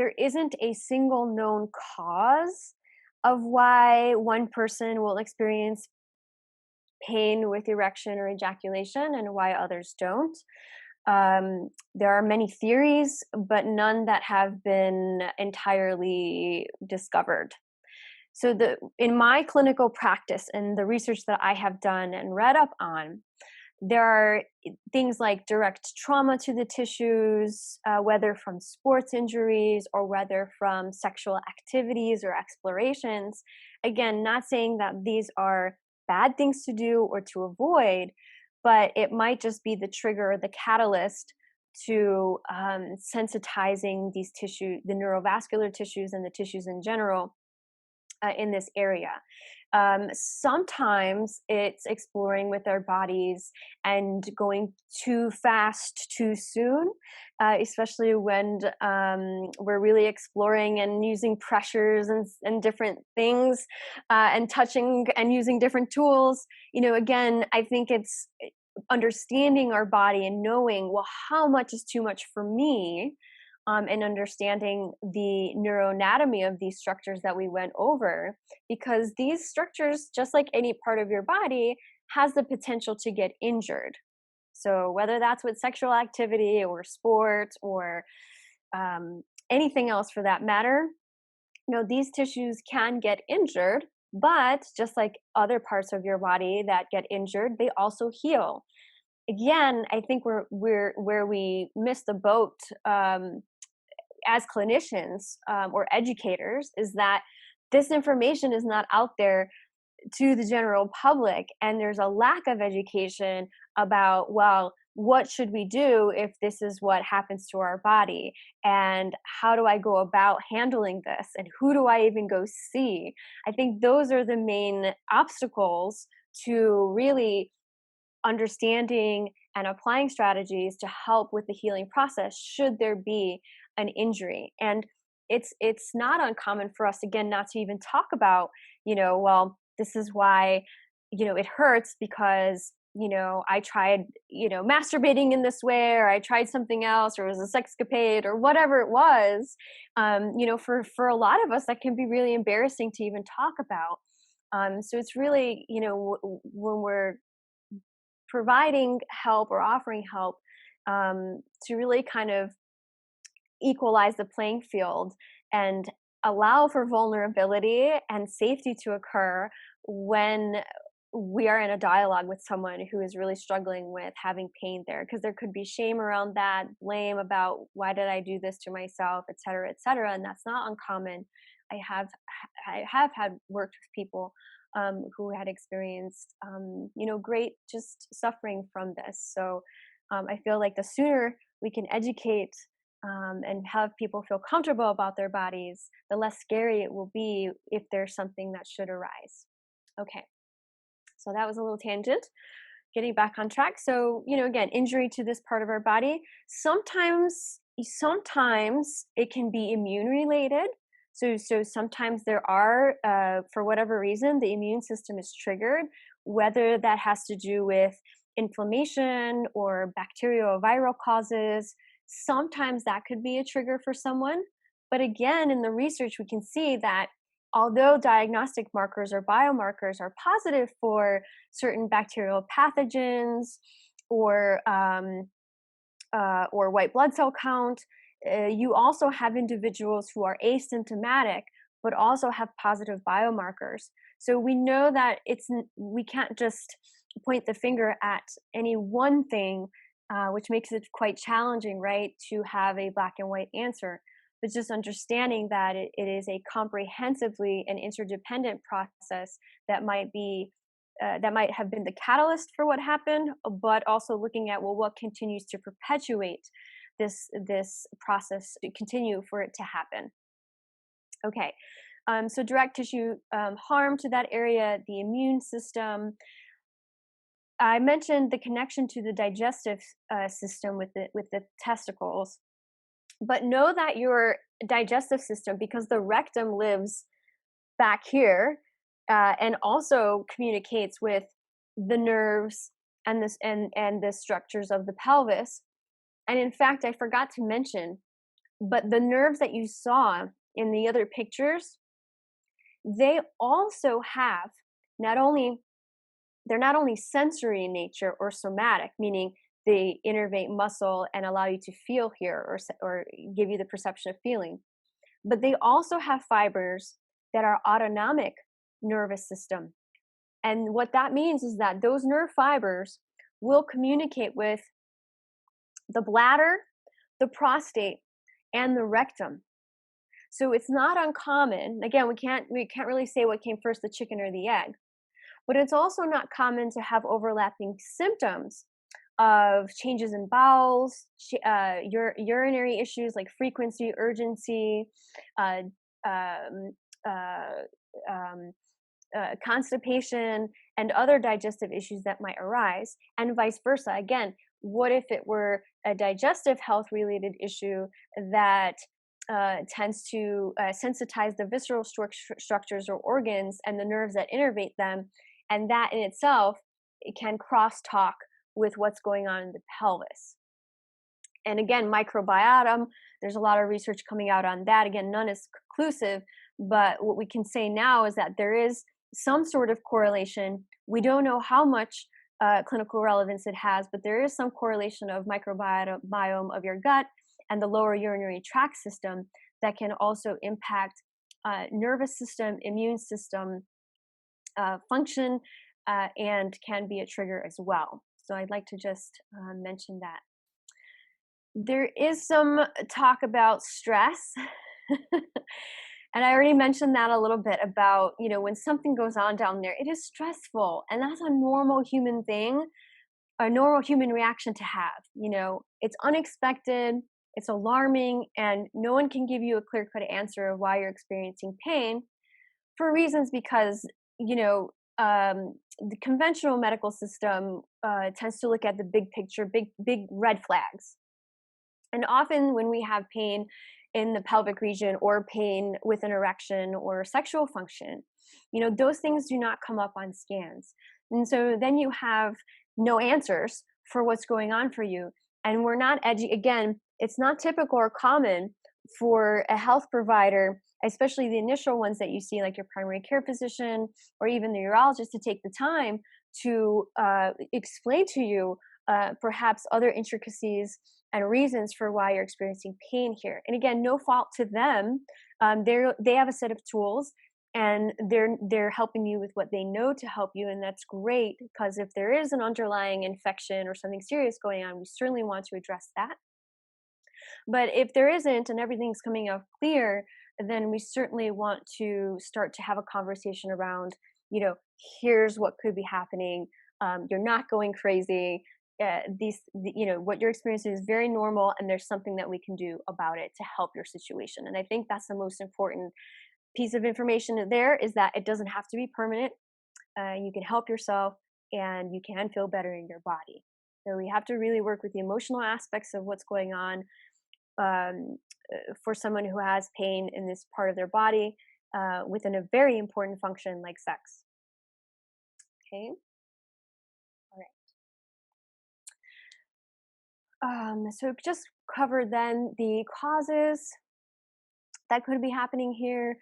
there isn't a single known cause of why one person will experience pain with erection or ejaculation and why others don't. There are many theories, but none that have been entirely discovered. So in my clinical practice and the research that I have done and read up on, there are things like direct trauma to the tissues, whether from sports injuries or whether from sexual activities or explorations. Again, not saying that these are bad things to do or to avoid, but it might just be the trigger, the catalyst to sensitizing these tissues, the neurovascular tissues and the tissues in general, in this area. Sometimes it's exploring with our bodies and going too fast too soon, especially when we're really exploring and using pressures and different things, and touching and using different tools. Again, I think it's understanding our body and knowing, well, how much is too much for me, and understanding the neuroanatomy of these structures that we went over, because these structures, just like any part of your body, has the potential to get injured. So whether that's with sexual activity or sport or anything else for that matter, these tissues can get injured, but just like other parts of your body that get injured, they also heal. Again, I think where we miss the boat, as clinicians, or educators, is that this information is not out there to the general public, and there's a lack of education about, well, what should we do if this is what happens to our body, and how do I go about handling this, and who do I even go see? I think those are the main obstacles to really understanding and applying strategies to help with the healing process should there be an injury. And it's not uncommon for us, again, not to even talk about, well, this is why it hurts because I tried masturbating in this way, or I tried something else, or it was a sexcapade, or whatever it was. For a lot of us, that can be really embarrassing to even talk about. So it's really, when we're providing help or offering help, to really kind of equalize the playing field and allow for vulnerability and safety to occur when we are in a dialogue with someone who is really struggling with having pain there, because there could be shame around that, blame about why did I do this to myself, et cetera, and that's not uncommon. I have had worked with people who had experienced great just suffering from this. So I feel like the sooner we can educate, and have people feel comfortable about their bodies, the less scary it will be if there's something that should arise. Okay, so that was a little tangent. Getting back on track. So, again, injury to this part of our body. Sometimes it can be immune related. So sometimes there are, for whatever reason, the immune system is triggered, whether that has to do with inflammation or bacterial or viral causes. Sometimes that could be a trigger for someone. But again, in the research, we can see that although diagnostic markers or biomarkers are positive for certain bacterial pathogens or white blood cell count, you also have individuals who are asymptomatic but also have positive biomarkers. So we know that we can't just point the finger at any one thing, which makes it quite challenging, right, to have a black and white answer. But just understanding that it is a comprehensively and interdependent process that might have been the catalyst for what happened, but also looking at, well, what continues to perpetuate this process to continue for it to happen. Okay, so direct tissue harm to that area, the immune system. I mentioned the connection to the digestive system with the testicles. But know that your digestive system, because the rectum lives back here, and also communicates with the nerves and the structures of the pelvis. And in fact, I forgot to mention, But the nerves that you saw in the other pictures, they also have not only they're not only sensory in nature or somatic, meaning they innervate muscle and allow you to feel here or give you the perception of feeling, but they also have fibers that are autonomic nervous system. And what that means is that those nerve fibers will communicate with the bladder, the prostate, and the rectum. So it's not uncommon. Again, we can't really say what came first, the chicken or the egg. But it's also not common to have overlapping symptoms of changes in bowels, urinary issues like frequency, urgency, uh, um, uh, um, constipation, and other digestive issues that might arise, and vice versa. Again, what if it were a digestive health related issue that tends to sensitize the visceral structures or organs and the nerves that innervate them, and that in itself it can crosstalk with what's going on in the pelvis. And again, microbiome, there's a lot of research coming out on that. Again, none is conclusive, but what we can say now is that there is some sort of correlation. We don't know how much clinical relevance it has, but there is some correlation of microbiome of your gut and the lower urinary tract system that can also impact nervous system, immune system function, and can be a trigger as well. So I'd like to just mention that. There is some talk about stress. And I already mentioned that a little bit about, when something goes on down there, it is stressful. And that's a normal human thing, a normal human reaction to have. It's unexpected, it's alarming, and no one can give you a clear cut answer of why you're experiencing pain for reasons because, the conventional medical system tends to look at the big picture, big red flags. And often when we have pain in the pelvic region or pain with an erection or sexual function, those things do not come up on scans. And so then you have no answers for what's going on for you. And we're not again, it's not typical or common for a health provider, especially the initial ones that you see, like your primary care physician or even the urologist, to take the time to explain to you perhaps other intricacies and reasons for why you're experiencing pain here. And again, no fault to them. They have a set of tools, and they're helping you with what they know to help you, and that's great, because if there is an underlying infection or something serious going on, we certainly want to address that. But if there isn't and everything's coming out clear, then we certainly want to start to have a conversation around, here's what could be happening. You're not going crazy. What you're experiencing is very normal, and there's something that we can do about it to help your situation. And I think that's the most important piece of information there, is that it doesn't have to be permanent. You can help yourself, and you can feel better in your body. So we have to really work with the emotional aspects of what's going on for someone who has pain in this part of their body within a very important function like sex. Okay. So just cover then the causes that could be happening here.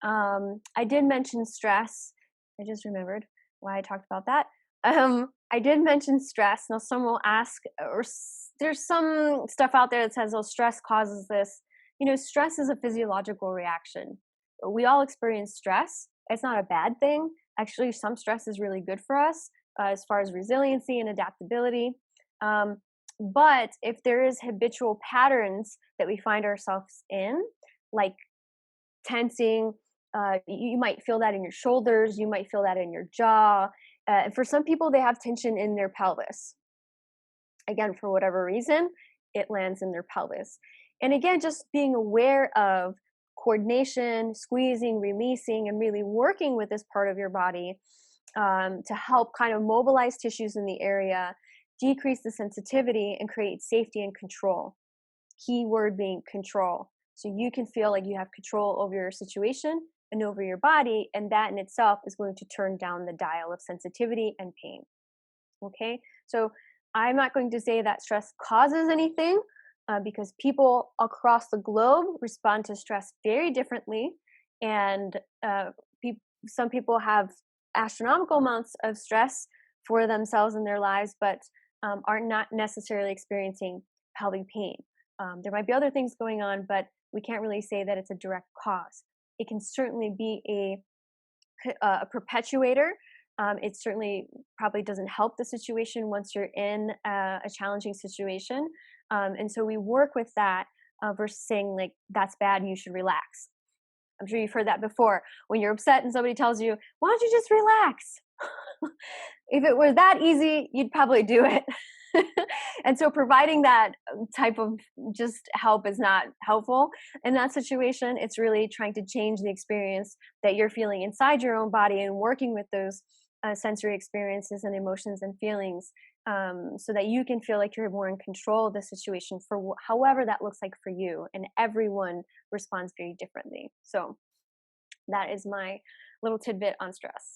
I did mention stress. I just remembered why I talked about that. I did mention stress. Now, some will ask, there's some stuff out there that says, oh, stress causes this. Stress is a physiological reaction. We all experience stress. It's not a bad thing. Actually, some stress is really good for us as far as resiliency and adaptability. But if there is habitual patterns that we find ourselves in, like tensing, you might feel that in your shoulders, you might feel that in your jaw. For some people, they have tension in their pelvis. Again, for whatever reason, it lands in their pelvis. And again, just being aware of coordination, squeezing, releasing, and really working with this part of your body to help kind of mobilize tissues in the area, decrease the sensitivity, and create safety and control. Key word being control. So you can feel like you have control over your situation and over your body, and that in itself is going to turn down the dial of sensitivity and pain. Okay, so I'm not going to say that stress causes anything, because people across the globe respond to stress very differently. And peop some people have astronomical amounts of stress for themselves in their lives, but are not necessarily experiencing pelvic pain. There might be other things going on, but we can't really say that it's a direct cause. It can certainly be a perpetuator. It certainly probably doesn't help the situation once you're in a challenging situation. And so we work with that versus saying, like, that's bad, you should relax. I'm sure you've heard that before. When you're upset and somebody tells you, why don't you just relax? If it were that easy, you'd probably do it. And so providing that type of just help is not helpful in that situation. It's really trying to change the experience that you're feeling inside your own body and working with those sensory experiences and emotions and feelings, so that you can feel like you're more in control of the situation for however that looks like for you. And everyone responds very differently. So that is my little tidbit on stress.